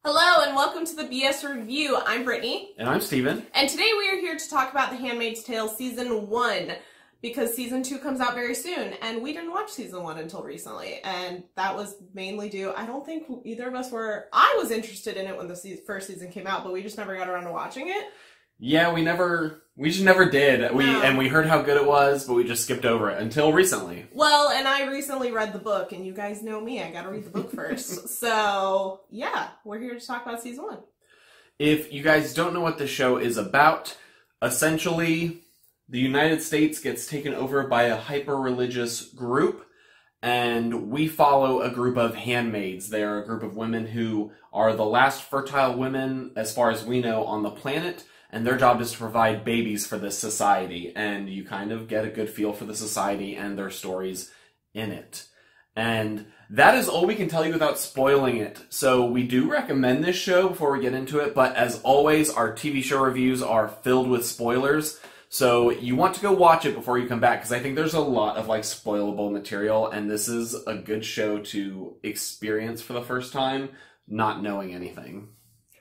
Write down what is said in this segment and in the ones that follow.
Hello and welcome to the BS Review. I'm Brittany. And I'm Steven. And today we are here to talk about The Handmaid's Tale Season 1 because Season 2 comes out very soon and we didn't watch Season 1 until recently, and that was mainly due, I don't think either of us were, I was interested in it when the first season came out, but we just never got around to watching it. Yeah, we just never did. No. And we heard how good it was, but we just skipped over it until recently. Well, and I recently read the book, and you guys know me, I gotta read the book first. So, yeah, we're here to talk about Season 1. If you guys don't know what the show is about, essentially, the United States gets taken over by a hyper-religious group, and we follow a group of handmaids. They are a group of women who are the last fertile women, as far as we know, on the planet, and their job is to provide babies for this society, and you kind of get a good feel for the society and their stories in it. And that is all we can tell you without spoiling it. So we do recommend this show before we get into it, but as always, our TV show reviews are filled with spoilers, so you want to go watch it before you come back, because I think there's a lot of spoilable material, and this is a good show to experience for the first time, not knowing anything.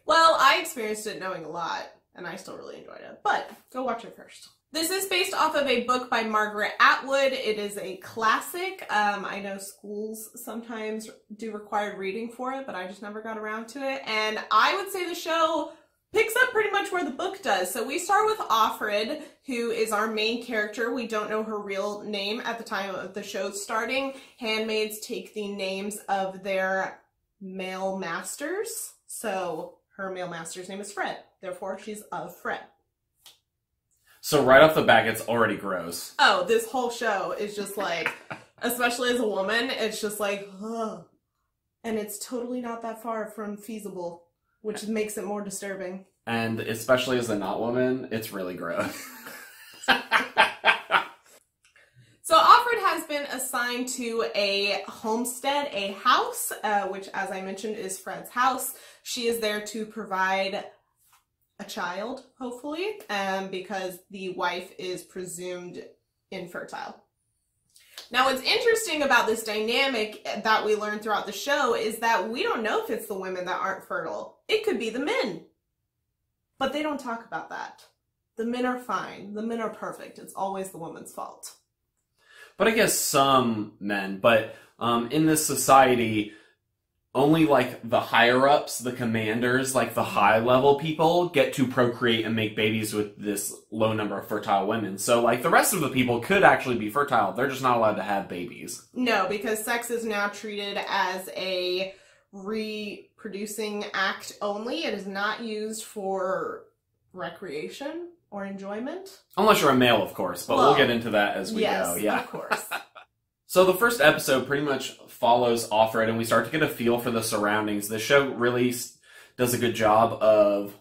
Well, I experienced it knowing a lot, and I still really enjoyed it, but go watch it first. This is based off of a book by Margaret Atwood. It is a classic. I know schools sometimes do required reading for it, but I just never got around to it, and I would say the show picks up pretty much where the book does. So we start with Offred, who is our main character. We don't know her real name at the time of the show starting. Handmaids take the names of their male masters. So her male master's name is Fred. Therefore, she's of Fred. So right off the bat, it's already gross. Oh, this whole show is just especially as a woman, it's just ugh. And it's totally not that far from feasible, which makes it more disturbing. And especially as a not woman, it's really gross. So Offred has been assigned to a homestead, a house, which, as I mentioned, is Fred's house. She is there to provide a child, hopefully, because the wife is presumed infertile. Now, what's interesting about this dynamic that we learn throughout the show is that we don't know if it's the women that aren't fertile. It could be the men. But they don't talk about that. The men are fine. The men are perfect. It's always the woman's fault. But I guess some men, but in this society, only the higher-ups, the commanders, the high-level people get to procreate and make babies with this low number of fertile women. So, the rest of the people could actually be fertile. They're just not allowed to have babies. No, because sex is now treated as a reproducing act only. It is not used for recreation or enjoyment. Unless you're a male, of course, but we'll get into that as we go. Yeah, of course. So the first episode pretty much follows Offred, and we start to get a feel for the surroundings. The show really does a good job of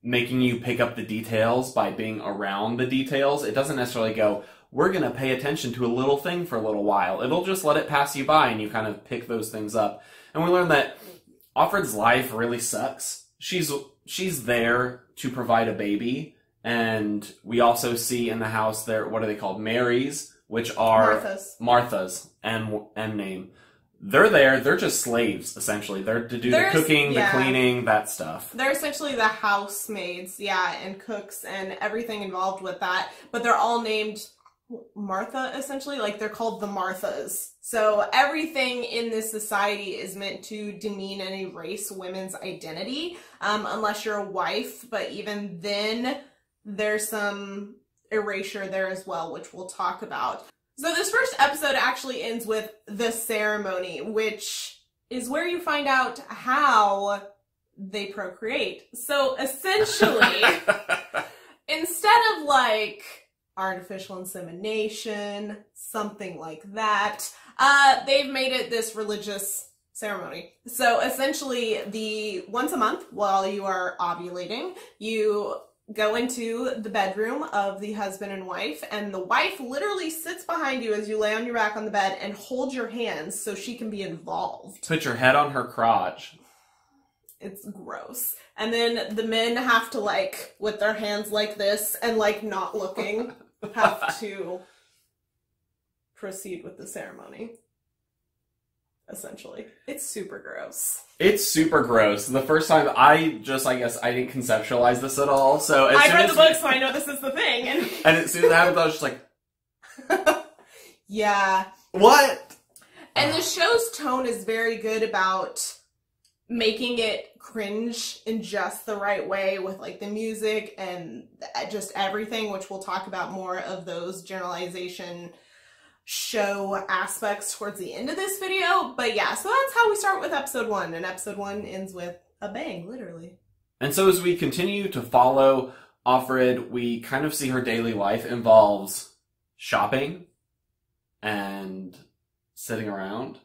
making you pick up the details by being around the details. It doesn't necessarily go, we're going to pay attention to a little thing for a little while. It'll just let it pass you by, and you kind of pick those things up. And we learn that Offred's life really sucks. She's there to provide a baby, and we also see in the house there, what are they called? Marys, which are Martha's and name. They're there. They're just slaves, essentially. They're to do the cooking, the cleaning, that stuff. They're essentially the housemaids, and cooks and everything involved with that. But they're all named Martha, essentially. They're called the Marthas. So everything in this society is meant to demean and erase women's identity, unless you're a wife. But even then, there's some erasure there as well, which we'll talk about. So this first episode actually ends with the ceremony, which is where you find out how they procreate. So essentially, instead of artificial insemination, something like that, they've made it this religious ceremony. So essentially, once a month while you are ovulating, you go into the bedroom of the husband and wife, and the wife literally sits behind you as you lay on your back on the bed and hold your hands so she can be involved. Put your head on her crotch. It's gross. And then the men have to, with their hands like this and, not looking, have to proceed with the ceremony. essentially. It's super gross. It's super gross. The first time I guess I didn't conceptualize this at all. So I read the book, so I know this is the thing. And as soon as it happened, I was just like, yeah. What? And the show's tone is very good about making it cringe in just the right way with like the music and just everything, which we'll talk about more of those generalization show aspects towards the end of this video. But yeah, so that's how we start with episode 1, and episode 1 ends with a bang, literally. And so as we continue to follow Offred, we kind of see her daily life involves shopping and sitting around.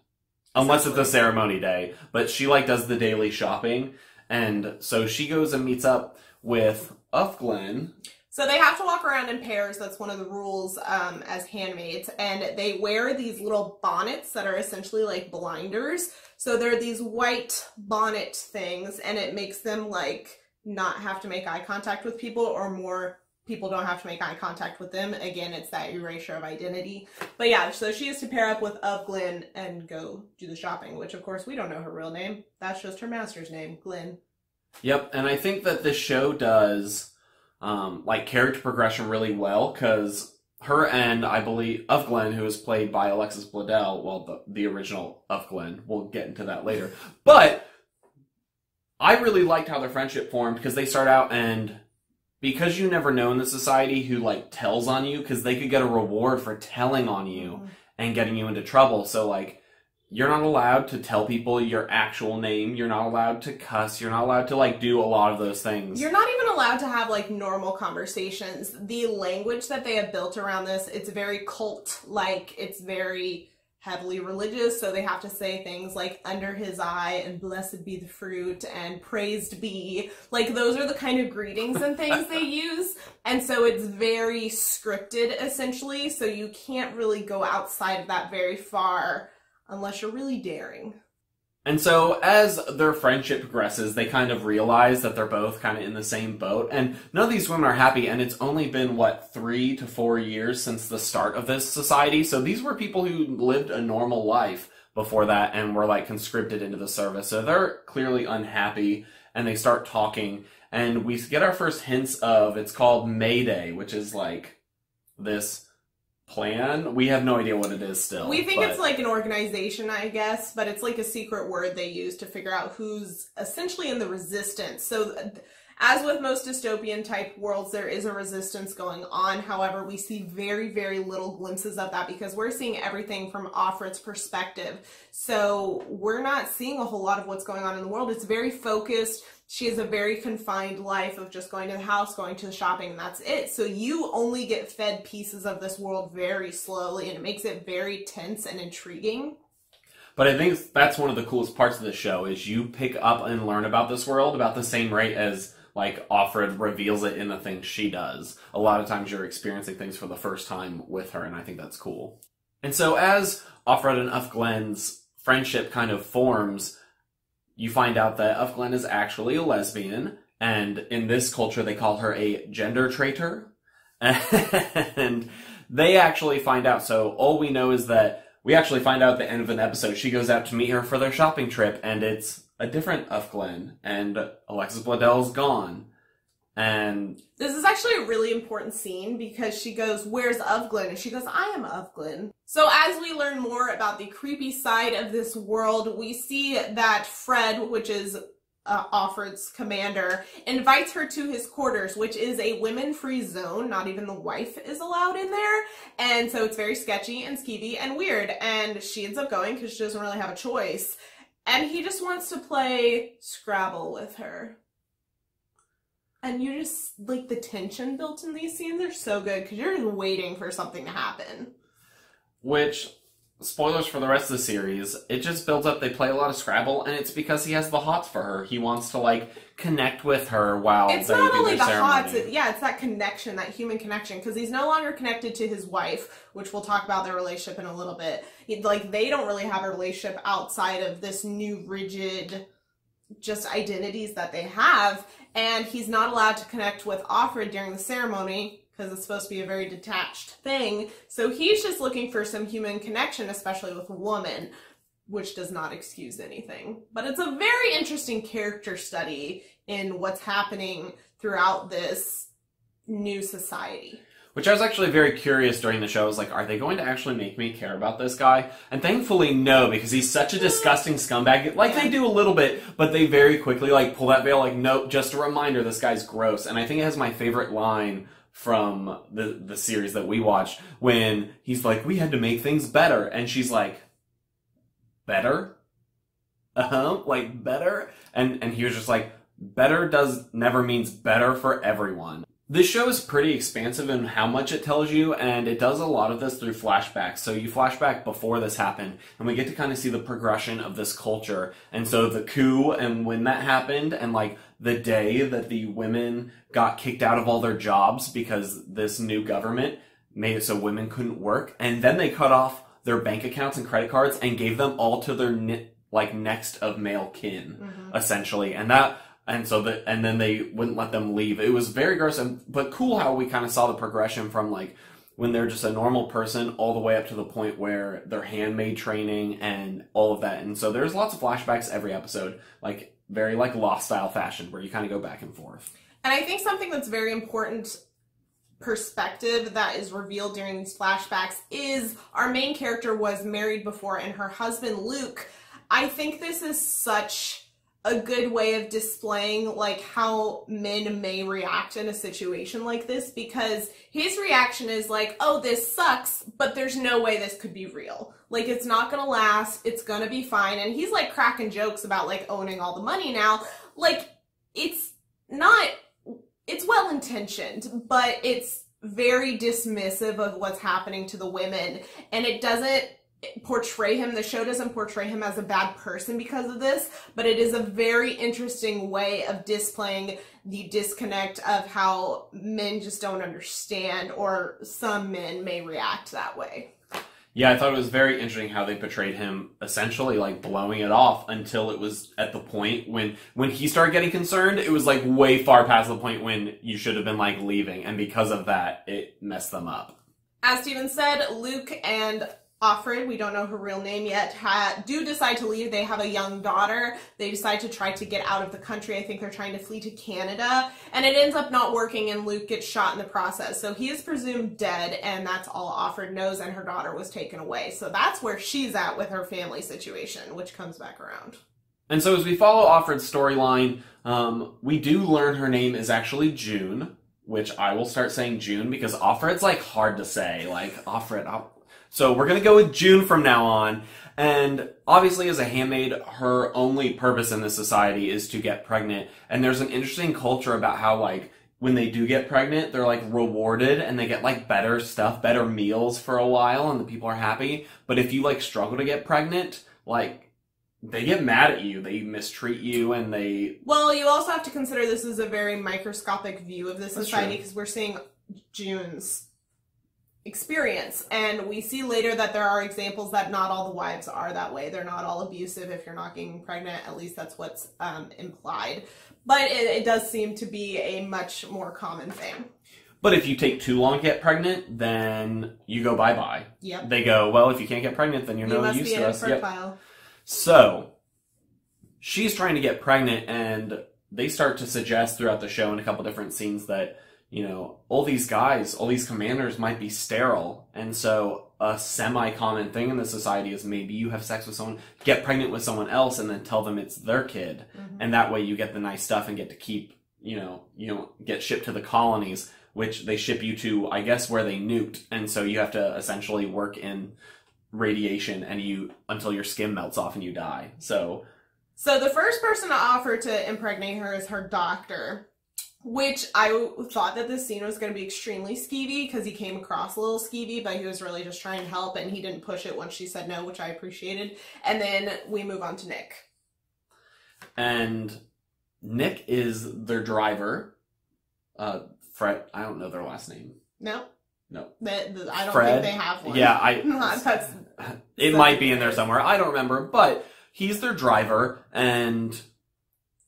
Unless it's a ceremony day. But she like does the daily shopping. And so she goes and meets up with Ufglen. So they have to walk around in pairs. That's one of the rules as handmaids. And they wear these little bonnets that are essentially like blinders. So they're these white bonnet things, and it makes them like not have to make eye contact with people, or more people don't have to make eye contact with them. Again, it's that erasure of identity. But yeah, so she has to pair up with Ufglen and go do the shopping, which of course we don't know her real name. That's just her master's name, Glenn. Yep, and I think that this show does like character progression really well, because her and I believe Ufglen, who is played by Alexis Bledel, well, the original Ufglen, we'll get into that later. But I really liked how their friendship formed, because they start out and because you never know in the society who like tells on you, because they could get a reward for telling on you and getting you into trouble. So like, you're not allowed to tell people your actual name. You're not allowed to cuss. You're not allowed to like do a lot of those things. You're not even allowed to have like normal conversations. The language that they have built around this, it's very cult-like. It's very heavily religious, so they have to say things like under his eye and blessed be the fruit and praised be. Like, those are the kind of greetings and things they use. And so it's very scripted, essentially, so you can't really go outside of that very far unless you're really daring. And so as their friendship progresses, they kind of realize that they're both kind of in the same boat, and none of these women are happy, and it's only been, what, 3 to 4 years since the start of this society, so these were people who lived a normal life before that and were, like, conscripted into the service, so they're clearly unhappy, and they start talking, and we get our first hints of, it's called Mayday, which is, like, this plan. We have no idea what it is still. We think it's like an organization, I guess, but it's like a secret word they use to figure out who's essentially in the resistance. So as with most dystopian type worlds, there is a resistance going on. However, we see very, very little glimpses of that because we're seeing everything from Offred's perspective. So we're not seeing a whole lot of what's going on in the world. It's very focused. She has a very confined life of just going to the house, going to the shopping, and that's it. So you only get fed pieces of this world very slowly, and it makes it very tense and intriguing. But I think that's one of the coolest parts of the show, is you pick up and learn about this world about the same rate as, like, Offred reveals it in the things she does. A lot of times you're experiencing things for the first time with her, and I think that's cool. And so as Offred and Ufglen's friendship kind of forms, you find out that Ufglen is actually a lesbian, and in this culture they call her a gender traitor. And they actually find out, so all we know is that we actually find out at the end of an episode she goes out to meet her for their shopping trip, and it's a different Ufglen, and Alexis Bledel's gone. And this is actually a really important scene because she goes, "Where's Ufglen?" And she goes, "I am Ufglen." So as we learn more about the creepy side of this world, we see that Fred, which is Offred's commander, invites her to his quarters, which is a women-free zone. Not even the wife is allowed in there. And so it's very sketchy and skeevy and weird. And she ends up going because she doesn't really have a choice. And he just wants to play Scrabble with her. And you just, like, the tension built in these scenes are so good because you're just waiting for something to happen. Which, spoilers for the rest of the series, it just builds up. They play a lot of Scrabble, and it's because he has the hots for her. He wants to, like, connect with her while it's they not do only their the ceremony. hots, it's that connection, that human connection, because he's no longer connected to his wife, which we'll talk about their relationship in a little bit. Like, they don't really have a relationship outside of this new rigid just identities that they have, and he's not allowed to connect with Offred during the ceremony because it's supposed to be a very detached thing. So he's just looking for some human connection, especially with a woman. which does not excuse anything. But it's a very interesting character study in what's happening throughout this new society. Which I was actually very curious during the show. I was like, are they going to actually make me care about this guy? And thankfully, no, because he's such a disgusting scumbag. Like, they do a little bit, but they very quickly, like, pull that veil, like, nope, just a reminder, this guy's gross. And I think it has my favorite line from the series that we watched, when he's like, we had to make things better. And she's like, better? Like, better? And he was just like, better never means better for everyone. This show is pretty expansive in how much it tells you, and it does a lot of this through flashbacks. So you flashback before this happened, and we get to kind of see the progression of this culture. And so the coup, and when that happened, and like the day that the women got kicked out of all their jobs because this new government made it so women couldn't work. And then they cut off their bank accounts and credit cards and gave them all to their next of male kin, essentially. And then they wouldn't let them leave. It was very gross, but cool how we kind of saw the progression from like when they're just a normal person all the way up to the point where they're handmaid training and all of that. And so there's lots of flashbacks every episode, like very like Lost style fashion, where you kind of go back and forth. And I think something that's very important perspective that is revealed during these flashbacks is our main character was married before, and her husband Luke. I think this is such a good way of displaying like how men may react in a situation like this, because his reaction is like, oh, this sucks, but there's no way this could be real. Like, it's not gonna last, it's gonna be fine. And he's like cracking jokes about like owning all the money now. Like, it's well-intentioned, but it's very dismissive of what's happening to the women, and it doesn't portray him, the show doesn't portray him as a bad person because of this, but it is a very interesting way of displaying the disconnect of how men just don't understand, or some men may react that way. Yeah, I thought it was very interesting how they portrayed him essentially like blowing it off until it was at the point when he started getting concerned. It was like way far past the point when you should have been like leaving, and because of that, it messed them up. As Steven said, Luke and Offred, we don't know her real name yet, do decide to leave. They have a young daughter. They decide to try to get out of the country. I think they're trying to flee to Canada, and it ends up not working, and Luke gets shot in the process. So he is presumed dead, and that's all Offred knows, and her daughter was taken away. So that's where she's at with her family situation, which comes back around. And so as we follow Offred's storyline, we do learn her name is actually June, which I will start saying June because Offred's like hard to say. Like, Offred, so we're going to go with June from now on. And obviously as a handmaid, her only purpose in this society is to get pregnant. And there's an interesting culture about how like when they do get pregnant, they're like rewarded and they get like better stuff, better meals for a while, and the people are happy. But if you like struggle to get pregnant, like they get mad at you, they mistreat you, and they... Well, you also have to consider this is a very microscopic view of the society, because we're seeing June's experience, and we see later that there are examples that not all the wives are that way. They're not all abusive if you're not getting pregnant. At least that's what's implied. But it does seem to be a much more common thing. But if you take too long to get pregnant, then you go bye-bye. Yep. They go, well, if you can't get pregnant, then you're no use to us. Yep. So she's trying to get pregnant, and they start to suggest throughout the show in a couple different scenes that, you know, all these guys, all these commanders might be sterile. And so a semi-common thing in the society is maybe you have sex with someone, get pregnant with someone else, and then tell them it's their kid. Mm-hmm. And that way you get the nice stuff and get to keep, you know, get shipped to the colonies, which they ship you to, I guess, where they nuked. And so you have to essentially work in radiation until your skin melts off and you die. So the first person to offer to impregnate her is her doctor, which I thought that this scene was going to be extremely skeevy because he came across a little skeevy, but he was really just trying to help, and he didn't push it once she said no, which I appreciated. And then we move on to Nick. And Nick is their driver. Fred, I don't know their last name. No. I don't Fred? think they have one. Yeah, it might be in there somewhere. I don't remember, but he's their driver, and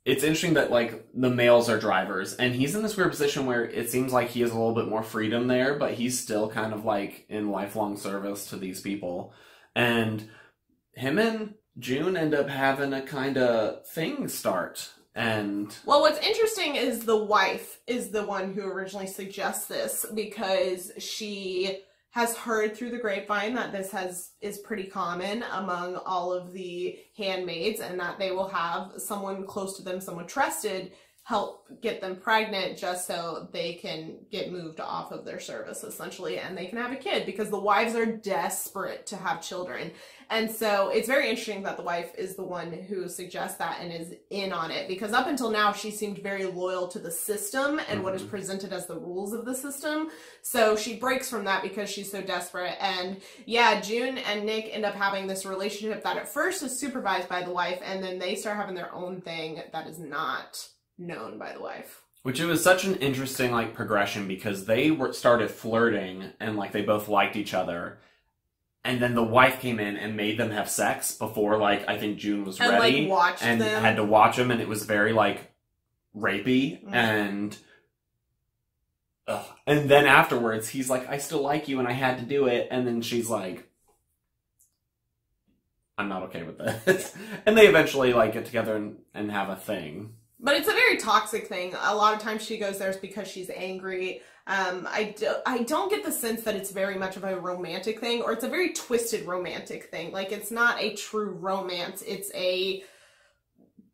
it's interesting that, like, the males are drivers, and he's in this weird position where it seems like he has a little bit more freedom there, but he's still kind of, like, in lifelong service to these people. And him and June end up having a kind of thing start. And well, what's interesting is the wife is the one who originally suggests this, because she has heard through the grapevine that this is pretty common among all of the handmaids, and that they will have someone close to them, someone trusted, help get them pregnant just so they can get moved off of their service, essentially, and they can have a kid, because the wives are desperate to have children. And so it's very interesting that the wife is the one who suggests that and is in on it, because up until now she seemed very loyal to the system and what is presented as the rules of the system. So she breaks from that because she's so desperate. And yeah, June and Nick end up having this relationship that at first is supervised by the wife, and then they start having their own thing that is not known by the wife. Which it was such an interesting like progression, because they started flirting and like they both liked each other, and then the wife came in and made them have sex before like I think June was and, ready, like, watched and them. had to watch them, and it was very like rapey. And then afterwards he's like, I still like you and I had to do it, and then she's like, I'm not okay with this. And they eventually like get together and have a thing. But it's a very toxic thing. A lot of times she goes there because she's angry. I don't get the sense that it's very much of a romantic thing, or it's a very twisted romantic thing. Like, it's not a true romance. It's a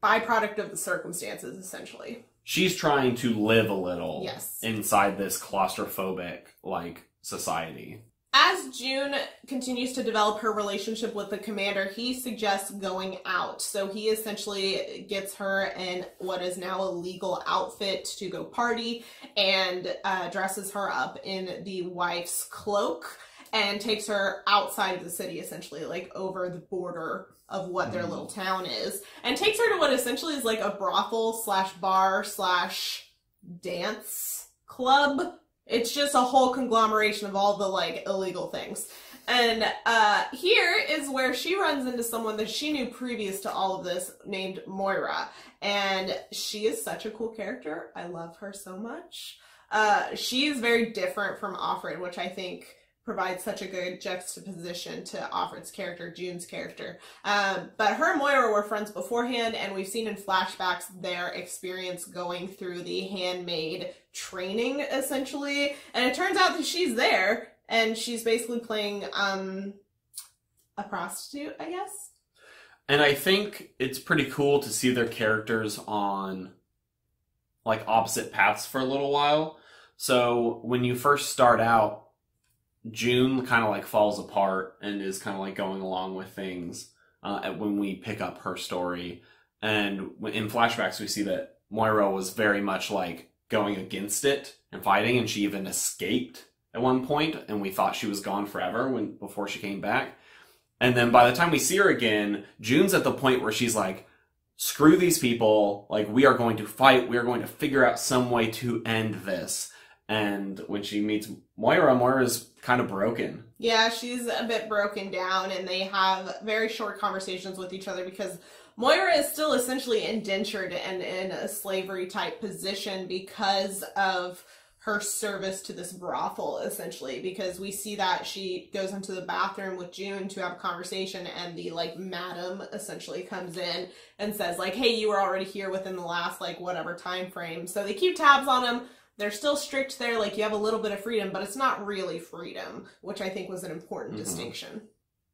byproduct of the circumstances, essentially. She's trying to live a little yes. inside this claustrophobic, like, society. As June continues to develop her relationship with the commander, he suggests going out. So he essentially gets her in what is now a legal outfit to go party, and dresses her up in the wife's cloak and takes her outside of the city, essentially, like over the border of what their little town is, and takes her to what essentially is like a brothel slash bar slash dance club. It's just a whole conglomeration of all the, like, illegal things. And here is where she runs into someone that she knew previous to all of this, named Moira. And she is such a cool character. I love her so much. She is very different from Offred, which I think provides such a good juxtaposition to Offred's character, June's character. But her and Moira were friends beforehand, and we've seen in flashbacks their experience going through the handmaid training, essentially. And it turns out that she's there, and she's basically playing a prostitute, I guess. And I think it's pretty cool to see their characters on, like, opposite paths for a little while. So when you first start out, June kind of like falls apart and is kind of like going along with things when we pick up her story. And in flashbacks, we see that Moira was very much like going against it and fighting, and she even escaped at one point, and we thought she was gone forever before she came back. And then by the time we see her again, June's at the point where she's like, screw these people, like, we are going to fight, we are going to figure out some way to end this. And when she meets Moira, Moira's kind of broken. Yeah, she's a bit broken down, and they have very short conversations with each other because Moira is still essentially indentured and in a slavery type position because of her service to this brothel, essentially, because we see that she goes into the bathroom with June to have a conversation, and the, like, madam essentially comes in and says, like, hey, you were already here within the last, like, whatever time frame. So they keep tabs on him. They're still strict there, like, you have a little bit of freedom, but it's not really freedom, which I think was an important distinction.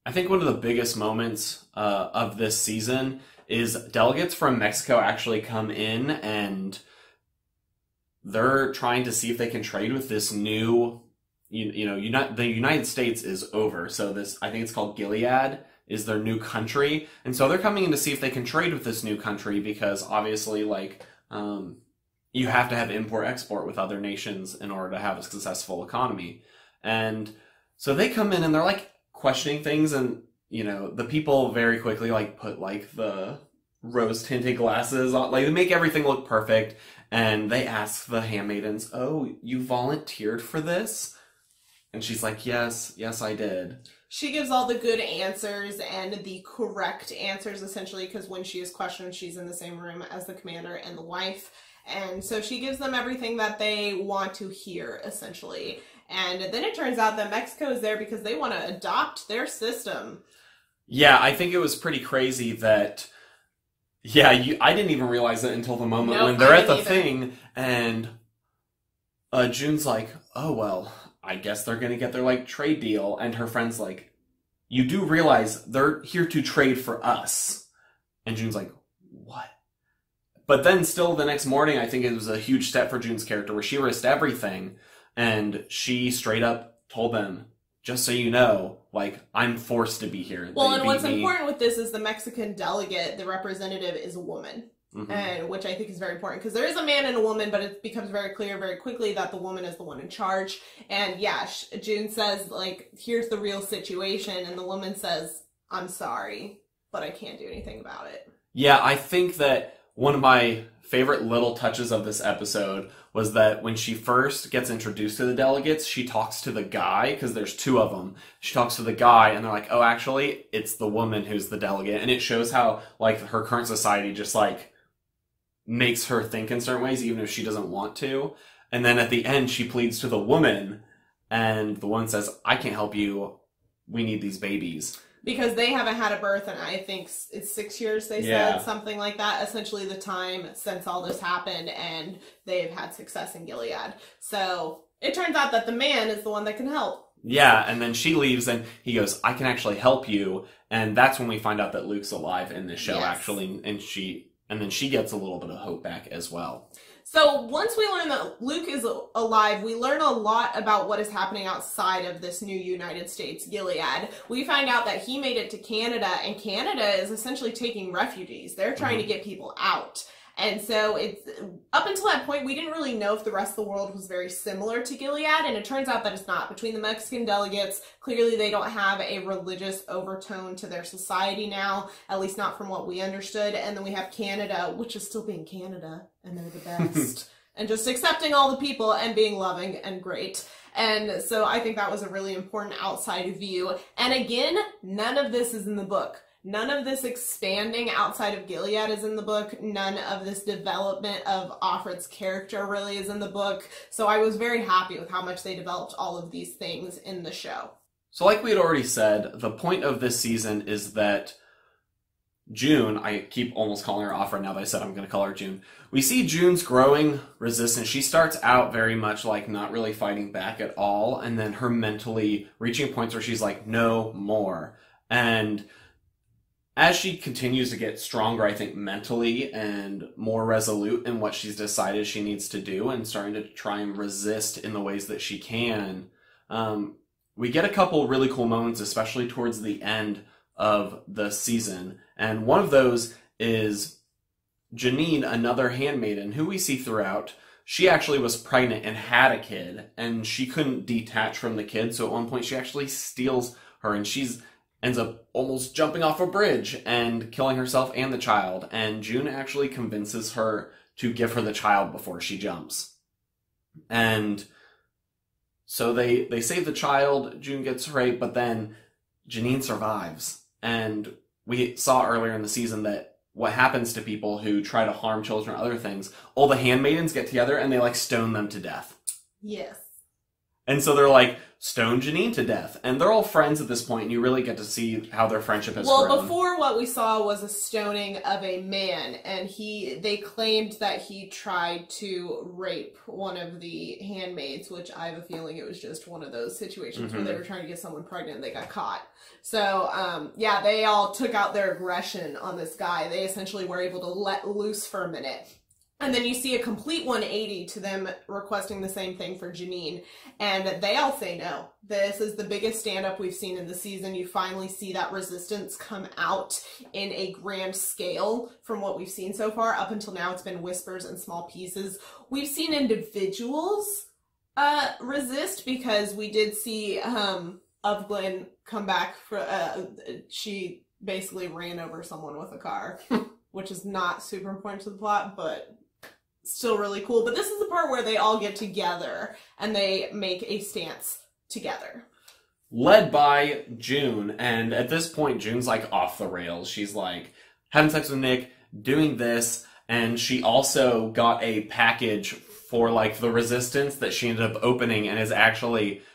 I think one of the biggest moments of this season is delegates from Mexico actually come in, and they're trying to see if they can trade with this new, the United States is over. So this, I think it's called Gilead, is their new country. And so they're coming in to see if they can trade with this new country because obviously, like, you have to have import-export with other nations in order to have a successful economy. And so they come in and they're, like, questioning things, and, the people very quickly, like, put, like, the rose-tinted glasses on. Like, they make everything look perfect, and they ask the handmaidens, oh, you volunteered for this? And she's like, yes, I did. She gives all the good answers and the correct answers, essentially, because when she is questioned, she's in the same room as the commander and the wife. And so she gives them everything that they want to hear, essentially. And then it turns out that Mexico is there because they want to adopt their system. Yeah, I think it was pretty crazy that, I didn't even realize it until the moment when they're at the thing, and June's like, oh, well, I guess they're gonna get their, like, trade deal, and her friend's like, you do realize they're here to trade for us. And June's like, what? But then still the next morning, I think it was a huge step for June's character, where she risked everything, and she straight up told them, just so you know, like, I'm forced to be here. Well, and what's important with this is the Mexican delegate, the representative, is a woman. Mm-hmm. And which I think is very important, because there is a man and a woman, but it becomes very clear very quickly that the woman is the one in charge. And yeah, June says, like, here's the real situation, and the woman says, I'm sorry, but I can't do anything about it. Yeah, I think that one of my favorite little touches of this episode was that when she first gets introduced to the delegates, she talks to the guy, because there's two of them. She talks to the guy, and they're like, oh, actually, it's the woman who's the delegate. And it shows how, like, her current society just, like, makes her think in certain ways, even if she doesn't want to. And then at the end, she pleads to the woman, and the woman says, I can't help you. We need these babies. Because they haven't had a birth, and I think it's 6 years, they said, something like that. Essentially the time since all this happened, and they've had success in Gilead. So it turns out that the man is the one that can help. Yeah, and then she leaves, and he goes, I can actually help you. And that's when we find out that Luke's alive in this show, actually. And then she gets a little bit of hope back as well. So once we learn that Luke is alive, we learn a lot about what is happening outside of this new United States, Gilead. We find out that he made it to Canada, and Canada is essentially taking refugees. They're trying to get people out. And so it's up until that point, we didn't really know if the rest of the world was very similar to Gilead, and it turns out that it's not. Between the Mexican delegates, clearly they don't have a religious overtone to their society now, at least not from what we understood. And then we have Canada, which is still being Canada, and they're the best. And just accepting all the people and being loving and great. And so I think that was a really important outside view. And again, none of this is in the book. None of this expanding outside of Gilead is in the book. None of this development of Offred's character really is in the book. So I was very happy with how much they developed all of these things in the show. So like we had already said, the point of this season is that June, I keep almost calling her Offred now that I said I'm going to call her June. We see June's growing resistance. She starts out very much like not really fighting back at all. And then her mentally reaching points where she's like, no more. And as she continues to get stronger, I think, mentally and more resolute in what she's decided she needs to do and starting to try and resist in the ways that she can, we get a couple really cool moments, especially towards the end of the season. And one of those is Jeanine, another handmaiden, who we see throughout. She actually was pregnant and had a kid, and she couldn't detach from the kid, so at one point she actually steals her, and ends up almost jumping off a bridge and killing herself and the child. And June actually convinces her to give her the child before she jumps. And so they save the child, June gets raped, but then Jeanine survives. And we saw earlier in the season that what happens to people who try to harm children or other things, all the handmaidens get together and they like stone them to death. Yes. And so they're like, stone Jeanine to death. And they're all friends at this point, and you really get to see how their friendship has grown. Well, before what we saw was a stoning of a man, and they claimed that he tried to rape one of the handmaids, which I have a feeling it was just one of those situations where they were trying to get someone pregnant and they got caught. So, yeah, they all took out their aggression on this guy. They essentially were able to let loose for a minute. And then you see a complete 180 to them requesting the same thing for Jeanine. And they all say no. This is the biggest stand-up we've seen in the season. You finally see that resistance come out in a grand scale from what we've seen so far. Up until now, it's been whispers and small pieces. We've seen individuals resist, because we did see Glenn come back. She basically ran over someone with a car, which is not super important to the plot, but still really cool. But this is the part where they all get together and they make a stance together. Led by June, and at this point, June's like off the rails. She's like having sex with Nick, doing this, and she also got a package for like the resistance that she ended up opening, and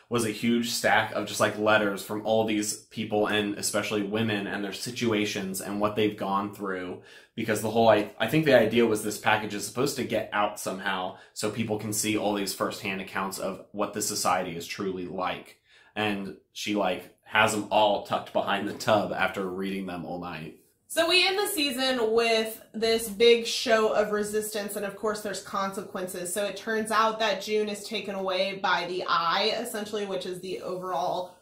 was a huge stack of just like letters from all these people, and especially women and their situations and what they've gone through. Because I think the idea was this package is supposed to get out somehow so people can see all these firsthand accounts of what the society is truly like. And she like has them all tucked behind the tub after reading them all night. So we end the season with this big show of resistance, and of course there's consequences. So it turns out that June is taken away by the Eye, essentially, which is the overall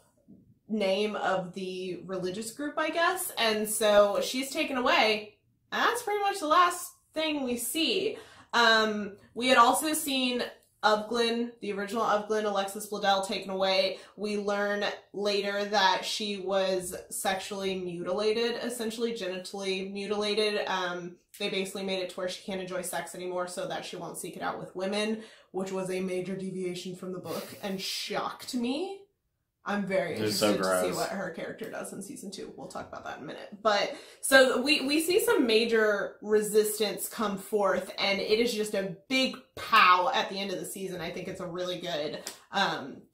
name of the religious group, I guess. And so she's taken away, and that's pretty much the last thing we see. We had also seen Uvglin, the original Uvglin, Alexis Bledel, taken away. We learn later that she was sexually mutilated, essentially genitally mutilated. They basically made it to where she can't enjoy sex anymore so that she won't seek it out with women, which was a major deviation from the book and shocked me. I'm very interested to see what her character does in season 2. We'll talk about that in a minute. But so we see some major resistance come forth, and it is just a big pow at the end of the season. I think it's a really good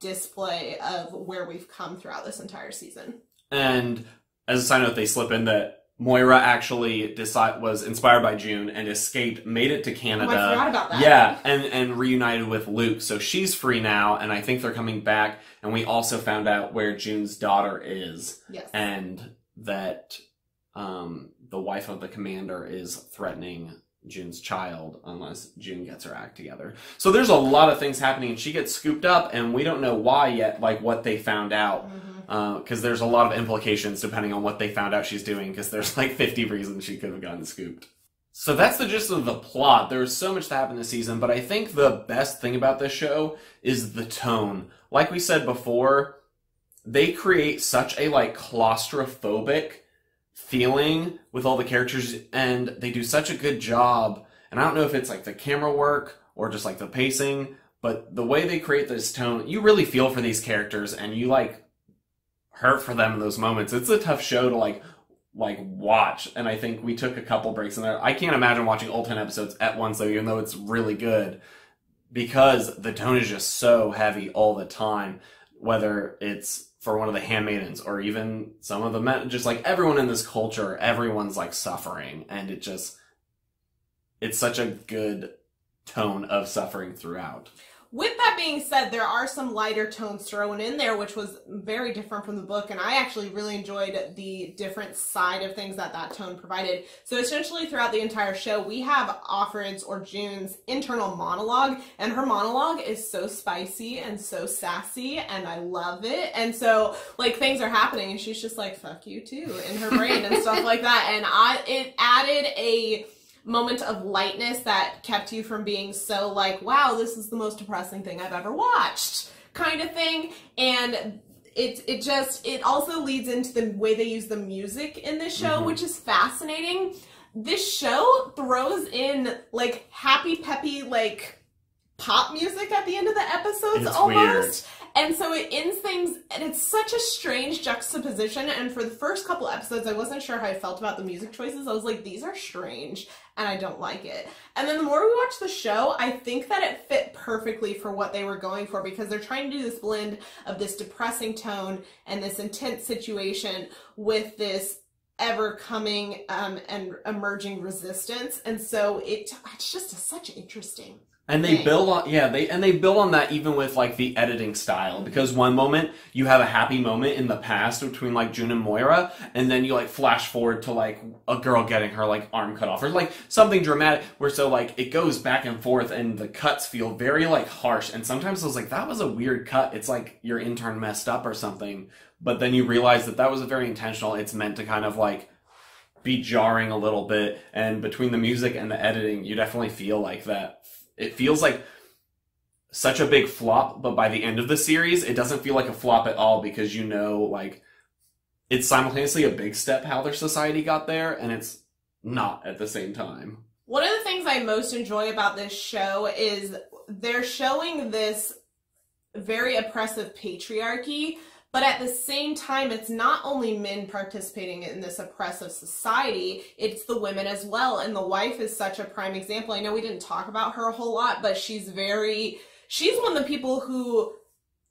display of where we've come throughout this entire season. And as a side note, they slip in that Moira actually was inspired by June and escaped, made it to Canada. Oh, I forgot about that. Yeah, and reunited with Luke. So she's free now, and I think they're coming back. And we also found out where June's daughter is. Yes. And that the wife of the commander is threatening June's child unless June gets her act together. So there's a lot of things happening, and she gets scooped up, and we don't know why yet, like what they found out. Because there's a lot of implications depending on what they found out she's doing, because there's like 50 reasons she could have gotten scooped. So that's the gist of the plot. There's so much to happen this season, but I think the best thing about this show is the tone. Like we said before, they create such a like claustrophobic feeling with all the characters, and they do such a good job. And I don't know if it's like the camera work or just like the pacing, but the way they create this tone, you really feel for these characters, and you like hurt for them in those moments. It's a tough show to like watch, and I think we took a couple breaks in there. I can't imagine watching all 10 episodes at once though, even though it's really good, because the tone is just so heavy all the time, whether it's for one of the handmaidens or even some of the men, just like everyone in this culture, everyone's like suffering, and it's such a good tone of suffering throughout. With that being said, there are some lighter tones thrown in there, which was very different from the book, and I actually really enjoyed the different side of things that tone provided. So essentially throughout the entire show, we have Offred's or June's internal monologue, and her monologue is so spicy and so sassy, and I love it. And so, like, things are happening, and she's just like, fuck you too, in her brain and stuff like that, and it added a moment of lightness that kept you from being so like, wow, this is the most depressing thing I've ever watched kind of thing. And it also leads into the way they use the music in this show, which is fascinating. This show throws in like happy peppy like pop music at the end of the episodes. It's almost weird. And so it ends things, and it's such a strange juxtaposition, and for the first couple episodes, I wasn't sure how I felt about the music choices. I was like, these are strange, and I don't like it. And then the more we watch the show, I think that it fit perfectly for what they were going for, because they're trying to do this blend of this depressing tone and this intense situation with this ever-coming and emerging resistance, and so it's just such interesting. And they build on, they build on that even with like the editing style, because one moment you have a happy moment in the past between like June and Moira, and then you like flash forward to like a girl getting her like arm cut off, or like something dramatic, where so like it goes back and forth, and the cuts feel very like harsh, and sometimes I was like, that was a weird cut, it's like your intern messed up or something, but then you realize that was very intentional. It's meant to kind of like be jarring a little bit, and between the music and the editing, you definitely feel like that. It feels like such a big flop, but by the end of the series, it doesn't feel like a flop at all, because you know, like, it's simultaneously a big step how their society got there, and it's not at the same time. One of the things I most enjoy about this show is they're showing this very oppressive patriarchy, But at the same time, it's not only men participating in this oppressive society, it's the women as well. And the wife is such a prime example. I know we didn't talk about her a whole lot, but she's one of the people who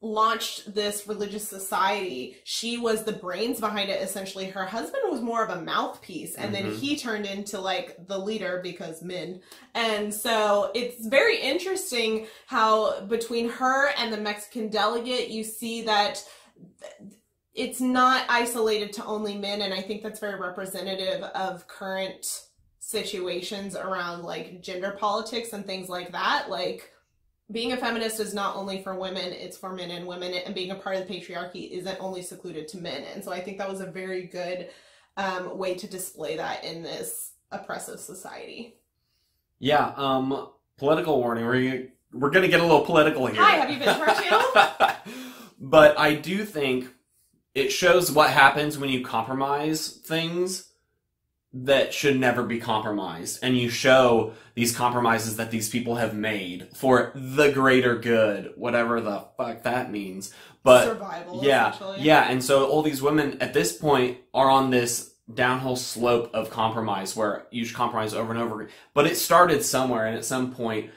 launched this religious society. She was the brains behind it, essentially. Her husband was more of a mouthpiece, and then he turned into like the leader because men. And so it's very interesting how between her and the Mexican delegate, you see that it's not isolated to only men, and I think that's very representative of current situations around like gender politics and things like that. Like, being a feminist is not only for women, it's for men and women, and being a part of the patriarchy isn't only secluded to men. And so I think that was a very good way to display that in this oppressive society. Yeah, political warning. We're going to get a little political here. Hi, have you been to our channel? But I do think it shows what happens when you compromise things that should never be compromised. And you show these compromises that these people have made for the greater good, whatever the fuck that means. But survival, yeah, essentially. yeah. And so all these women at this point are on this downhill slope of compromise where you should compromise over and over again. But it started somewhere, and at some point,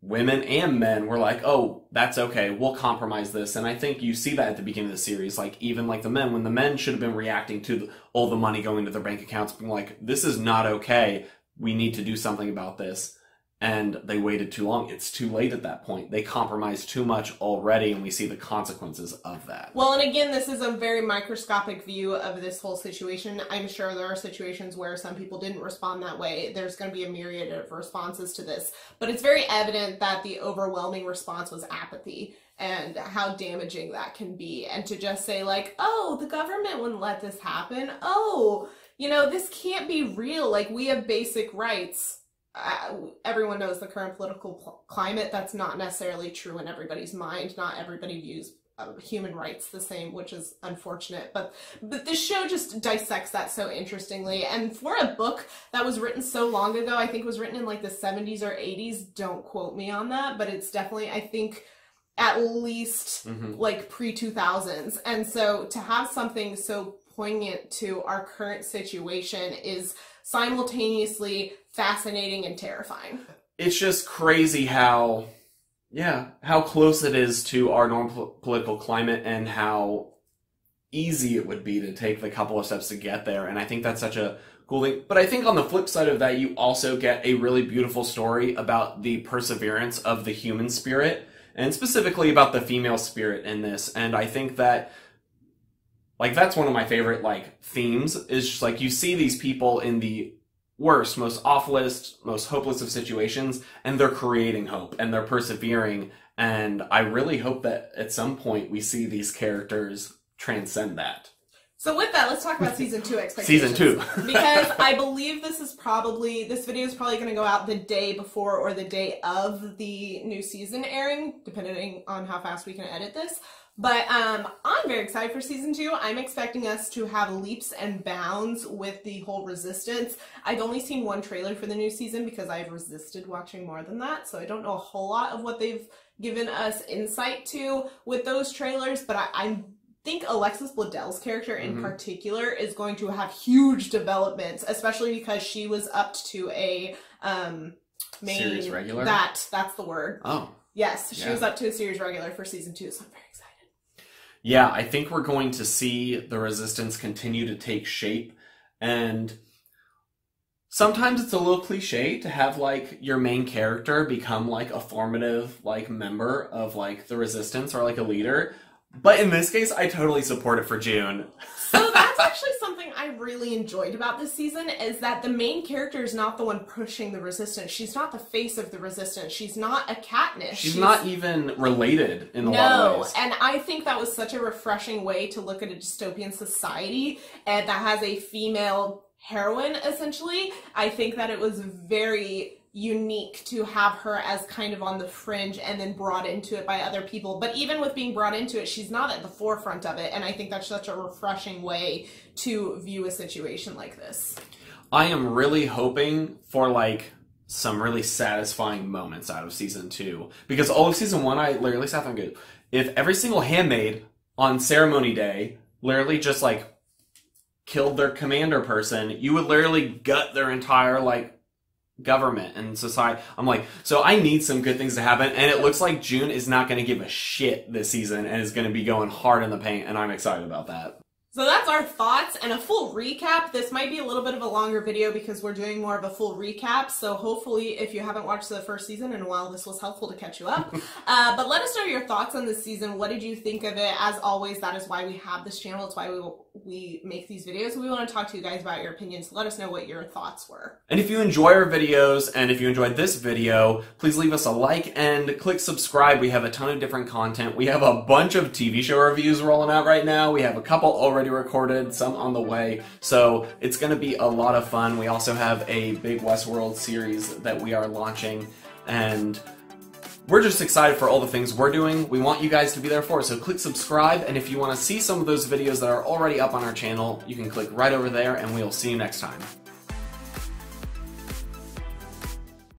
women and men were like, oh, that's okay, we'll compromise this. And I think you see that at the beginning of the series, like even like the men, when the men should have been reacting to all the money going to their bank accounts, being like, this is not okay, we need to do something about this. And they waited too long. It's too late at that point. They compromised too much already, and we see the consequences of that. Well, and again, this is a very microscopic view of this whole situation. I'm sure there are situations where some people didn't respond that way. There's going to be a myriad of responses to this. But it's very evident that the overwhelming response was apathy, and how damaging that can be. And to just say like, oh, the government wouldn't let this happen. Oh, you know, this can't be real. Like, we have basic rights. Everyone knows the current political climate. That's not necessarily true in everybody's mind. Not everybody views human rights the same, which is unfortunate. But this show just dissects that so interestingly. And for a book that was written so long ago, I think it was written in like the 70s or 80s. Don't quote me on that, but it's definitely, I think, at least like pre-2000s. And so to have something so poignant to our current situation is simultaneously fascinating and terrifying. It's just crazy how close it is to our normal political climate and how easy it would be to take the couple of steps to get there. And I think that's such a cool thing. But I think on the flip side of that, you also get a really beautiful story about the perseverance of the human spirit, and specifically about the female spirit in this. And I think that, like, that's one of my favorite, like, themes, is just, like, you see these people in the worst, most awfulest, most hopeless of situations, and they're creating hope, and they're persevering, and I really hope that at some point we see these characters transcend that. So with that, let's talk about season 2 expectations. Season 2. Because I believe this video is probably going to go out the day before or the day of the new season airing, depending on how fast we can edit this. But I'm very excited for season 2. I'm expecting us to have leaps and bounds with the whole resistance. I've only seen one trailer for the new season because I've resisted watching more than that. So I don't know a whole lot of what they've given us insight to with those trailers. But I think Alexis Bledel's character in particular is going to have huge developments, especially because she was upped to a main series regular. That's the word. Oh. Yes, she was up to a series regular for season 2, so I'm very excited. Yeah, I think we're going to see the resistance continue to take shape, and sometimes it's a little cliche to have, like, your main character become, like, a formative, like, member of, like, the resistance or, like, a leader. But in this case, I totally support it for June. So that's actually something I really enjoyed about this season, is that the main character is not the one pushing the resistance. She's not the face of the resistance. She's not a Katniss. She's not even related in a lot of ways. And I think that was such a refreshing way to look at a dystopian society that has a female heroine, essentially. I think that it was very unique to have her as kind of on the fringe and then brought into it by other people. But even with being brought into it, she's not at the forefront of it. And I think that's such a refreshing way to view a situation like this. I am really hoping for, like, some really satisfying moments out of season 2. Because all of season 1, I literally sat there and go, if every single handmaid on ceremony day literally just like killed their commander person, you would literally gut their entire like government and society. I'm like, so I need some good things to happen, and it looks like June is not going to give a shit this season and is going to be going hard in the paint, and I'm excited about that. So that's our thoughts and a full recap. This might be a little bit of a longer video because we're doing more of a full recap. So hopefully if you haven't watched the first season in a while, this was helpful to catch you up. But let us know your thoughts on this season. What did you think of it? As always, that is why we have this channel. It's why we make these videos. We want to talk to you guys about your opinions. So let us know what your thoughts were. And if you enjoy our videos, and if you enjoyed this video, please leave us a like and click subscribe. We have a ton of different content. We have a bunch of TV show reviews rolling out right now. We have a couple already recorded, some on the way. So it's going to be a lot of fun. We also have a big Westworld series that we are launching, and we're just excited for all the things we're doing. We want you guys to be there for it, so click subscribe, and if you want to see some of those videos that are already up on our channel, you can click right over there, and we'll see you next time.